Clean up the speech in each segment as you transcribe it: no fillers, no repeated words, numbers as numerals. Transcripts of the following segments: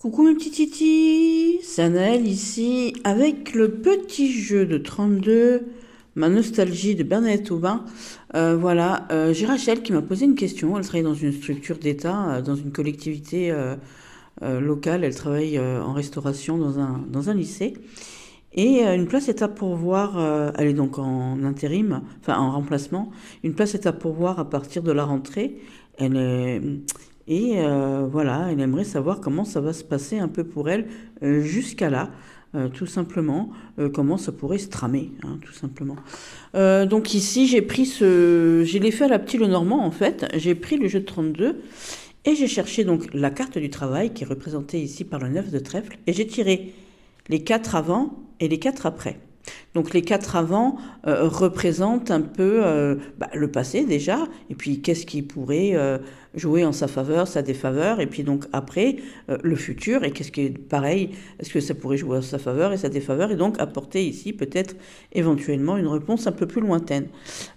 Coucou mes petits titis, c'est Anaëlle ici avec le petit jeu de 32, ma nostalgie de Bernadette Aubin. J'ai Rachel qui m'a posé une question. Elle travaille dans une structure d'État, dans une collectivité locale. Elle travaille en restauration dans un lycée. Et une place est à pourvoir, elle est donc en intérim, enfin en remplacement. Une place est à pourvoir à partir de la rentrée. Elle est, voilà, elle aimerait savoir comment ça va se passer un peu pour elle jusqu'à là, tout simplement, comment ça pourrait se tramer, hein, tout simplement. Donc ici, je l'ai fait à la petite Lenormand en fait. J'ai pris le jeu de 32 et j'ai cherché donc la carte du travail qui est représentée ici par le 9 de trèfle et j'ai tiré les 4 avant et les 4 après. Donc les 4 avant représentent un peu le passé déjà, et puis qu'est-ce qui pourrait jouer en sa faveur, sa défaveur, et puis donc après le futur, et qu'est-ce qui est pareil, est-ce que ça pourrait jouer en sa faveur et sa défaveur, et donc apporter ici peut-être éventuellement une réponse un peu plus lointaine.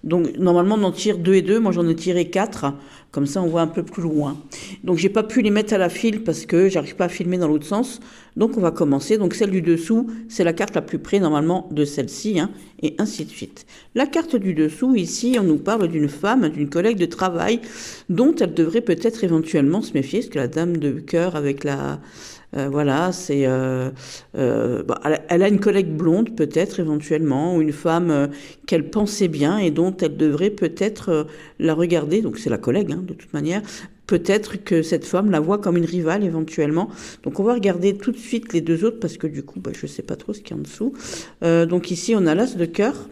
Donc normalement on en tire 2 et 2, moi j'en ai tiré 4, comme ça on voit un peu plus loin. Donc j'ai pas pu les mettre à la file parce que j'arrive pas à filmer dans l'autre sens, donc on va commencer. Donc celle du dessous, c'est la carte la plus près normalement de celle-ci, hein, et ainsi de suite. La carte du dessous, ici, on nous parle d'une femme, d'une collègue de travail, dont elle devrait peut-être éventuellement se méfier, parce que la dame de cœur avec la... voilà, elle a une collègue blonde peut-être éventuellement, ou une femme qu'elle pensait bien et dont elle devrait peut-être la regarder, donc c'est la collègue hein, de toute manière, peut-être que cette femme la voit comme une rivale éventuellement. Donc on va regarder tout de suite les deux autres parce que du coup je ne sais pas trop ce qu'il y a en dessous. Donc ici on a l'as de cœur.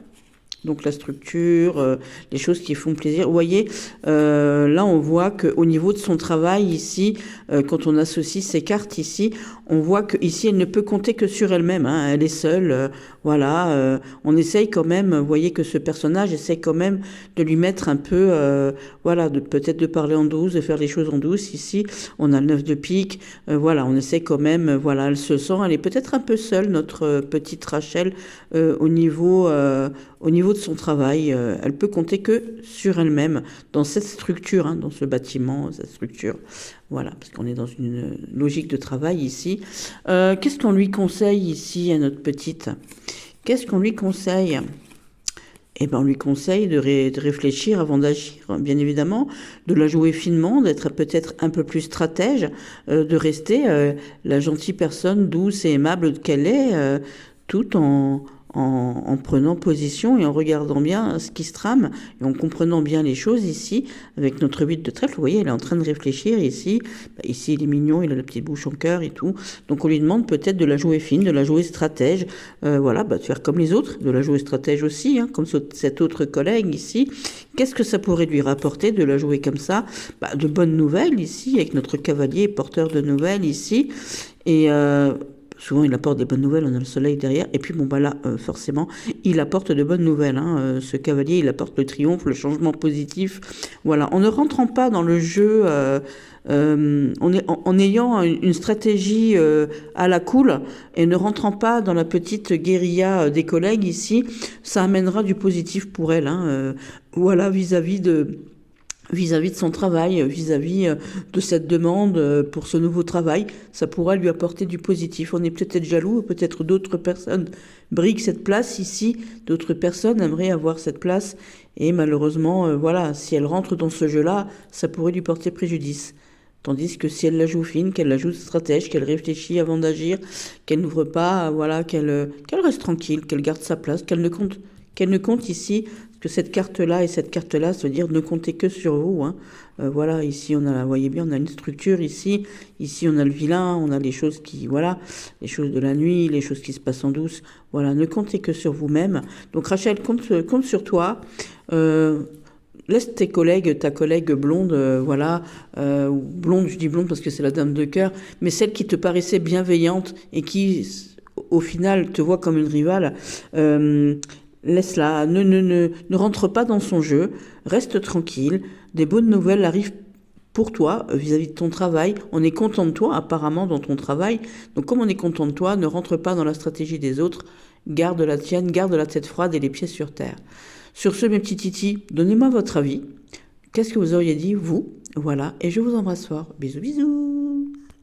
Donc la structure, les choses qui font plaisir. Vous voyez, là on voit qu'au niveau de son travail ici, quand on associe ces cartes ici, on voit qu'ici elle ne peut compter que sur elle-même. Hein, elle est seule. On essaye quand même. Vous voyez que ce personnage essaye quand même de lui mettre un peu, peut-être de parler en douce, de faire les choses en douce. Ici, on a le 9 de pique. On essaie quand même. Voilà, elle se sent. Elle est peut-être un peu seule, notre petite Rachel, au niveau de son travail, elle peut compter que sur elle-même dans cette structure, hein, dans ce bâtiment, cette structure. Voilà, parce qu'on est dans une logique de travail ici. Qu'est-ce qu'on lui conseille ici à notre petite? Qu'est-ce qu'on lui conseille? Eh ben, on lui conseille de réfléchir avant d'agir, bien évidemment, de la jouer finement, d'être peut-être un peu plus stratège, de rester la gentille personne douce et aimable qu'elle est, tout en prenant position et en regardant bien ce qui se trame et en comprenant bien les choses ici avec notre 8 de trèfle. Vous voyez, elle est en train de réfléchir ici. Ici, il est mignon, il a la petite bouche en cœur et tout. Donc, on lui demande peut-être de la jouer fine, de la jouer stratège. De faire comme les autres, de la jouer stratège aussi, hein, comme cet autre collègue ici. Qu'est-ce que ça pourrait lui rapporter de la jouer comme ça? De bonnes nouvelles ici, avec notre cavalier porteur de nouvelles ici. Et souvent, il apporte des bonnes nouvelles, on a le soleil derrière. Et puis, forcément, il apporte de bonnes nouvelles. Hein. Ce cavalier, il apporte le triomphe, le changement positif. Voilà, en ne rentrant pas dans le jeu, en ayant une stratégie à la cool et ne rentrant pas dans la petite guérilla des collègues ici, ça amènera du positif pour elle. Hein. Vis-à-vis de son travail, vis-à-vis de cette demande pour ce nouveau travail, ça pourra lui apporter du positif. On est peut-être jaloux, peut-être d'autres personnes briguent cette place ici, d'autres personnes aimeraient avoir cette place, et malheureusement, si elle rentre dans ce jeu-là, ça pourrait lui porter préjudice. Tandis que si elle la joue fine, qu'elle la joue stratège, qu'elle réfléchit avant d'agir, qu'elle n'ouvre pas, qu'elle reste tranquille, qu'elle garde sa place, qu'elle ne compte ici que cette carte-là et cette carte-là, ça veut dire ne comptez que sur vous. Hein. Ici on a, vous voyez bien, on a une structure ici on a le vilain, on a les choses les choses de la nuit, les choses qui se passent en douce. Voilà, ne comptez que sur vous-même. Donc Rachel, compte sur toi. Laisse ta collègue blonde, blonde, je dis blonde parce que c'est la dame de cœur, mais celle qui te paraissait bienveillante et qui, au final, te voit comme une rivale, laisse-la, ne rentre pas dans son jeu, reste tranquille, des bonnes nouvelles arrivent pour toi, vis-à-vis de ton travail. On est content de toi, apparemment, dans ton travail. Donc, comme on est content de toi, ne rentre pas dans la stratégie des autres, garde la tienne, garde la tête froide et les pieds sur terre. Sur ce, mes petits titis, donnez-moi votre avis. Qu'est-ce que vous auriez dit, vous? Voilà, et je vous embrasse fort. Bisous, bisous.